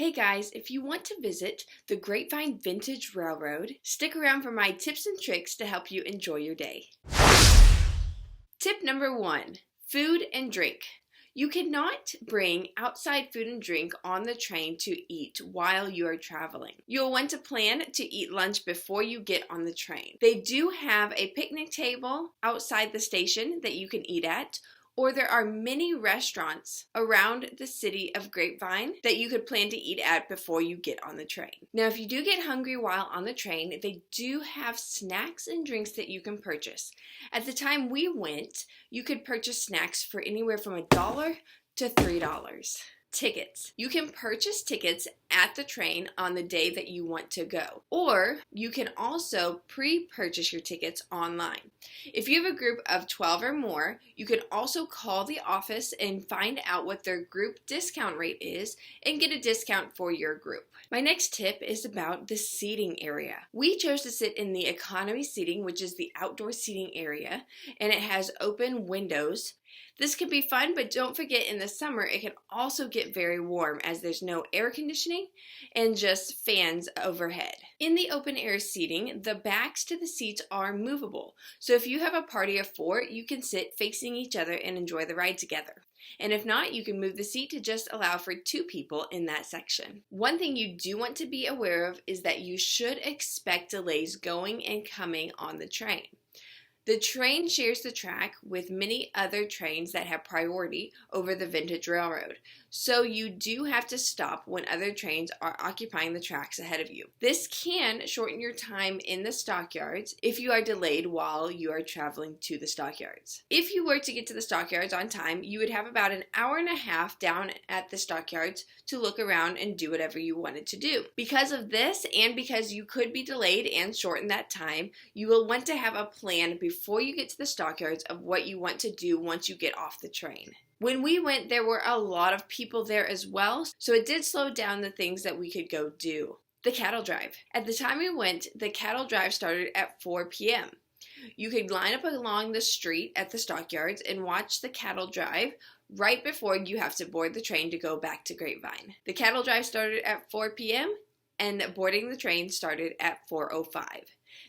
Hey guys, if you want to visit the Grapevine Vintage Railroad, stick around for my tips and tricks to help you enjoy your day. Tip number 1, food and drink. You cannot bring outside food and drink on the train to eat while you are traveling. You'll want to plan to eat lunch before you get on the train. They do have a picnic table outside the station that you can eat at, or there are many restaurants around the city of Grapevine that you could plan to eat at before you get on the train. Now, if you do get hungry while on the train, they do have snacks and drinks that you can purchase. At the time we went, you could purchase snacks for anywhere from $1 to $3. Tickets. You can purchase tickets at the train on the day that you want to go, or you can also pre-purchase your tickets online. If you have a group of 12 or more, you can also call the office and find out what their group discount rate is and get a discount for your group. My next tip is about the seating area. We chose to sit in the economy seating, which is the outdoor seating area, and it has open windows. This can be fun, but don't forget in the summer it can also get very warm as there's no air conditioning and just fans overhead. In the open air seating, the backs to the seats are movable. So if you have a party of 4, you can sit facing each other and enjoy the ride together. And if not, you can move the seat to just allow for 2 people in that section. One thing you do want to be aware of is that you should expect delays going and coming on the train. The train shares the track with many other trains that have priority over the Vintage Railroad, so you do have to stop when other trains are occupying the tracks ahead of you. This can shorten your time in the Stockyards if you are delayed while you are traveling to the Stockyards. If you were to get to the Stockyards on time, you would have about an hour and a half down at the Stockyards to look around and do whatever you wanted to do. Because of this, and because you could be delayed and shorten that time, you will want to have a plan before you get to the Stockyards of what you want to do once you get off the train. When we went, there were a lot of people there as well, so it did slow down the things that we could go do. The cattle drive. At the time we went, the cattle drive started at 4 p.m. You could line up along the street at the Stockyards and watch the cattle drive right before you have to board the train to go back to Grapevine. The cattle drive started at 4 p.m. and boarding the train started at 4:05.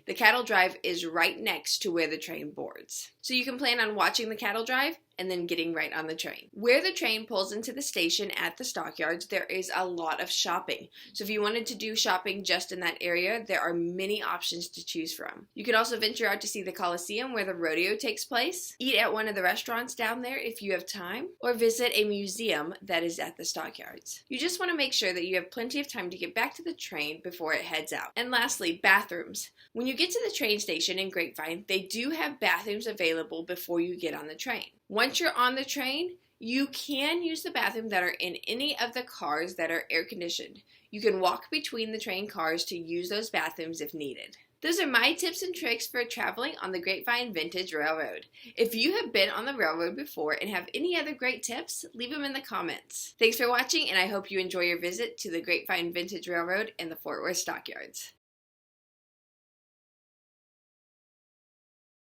The cattle drive is right next to where the train boards. So you can plan on watching the cattle drive and then getting right on the train. Where the train pulls into the station at the Stockyards, there is a lot of shopping. So if you wanted to do shopping just in that area, there are many options to choose from. You could also venture out to see the Coliseum where the rodeo takes place, eat at one of the restaurants down there if you have time, or visit a museum that is at the Stockyards. You just want to make sure that you have plenty of time to get back to the train before it heads out. And lastly, bathrooms. When you get to the train station in Grapevine, they do have bathrooms available before you get on the train. Once you're on the train, you can use the bathroom that are in any of the cars that are air conditioned. You can walk between the train cars to use those bathrooms if needed. Those are my tips and tricks for traveling on the Grapevine Vintage Railroad. If you have been on the railroad before and have any other great tips, leave them in the comments. Thanks for watching, and I hope you enjoy your visit to the Grapevine Vintage Railroad and the Fort Worth Stockyards.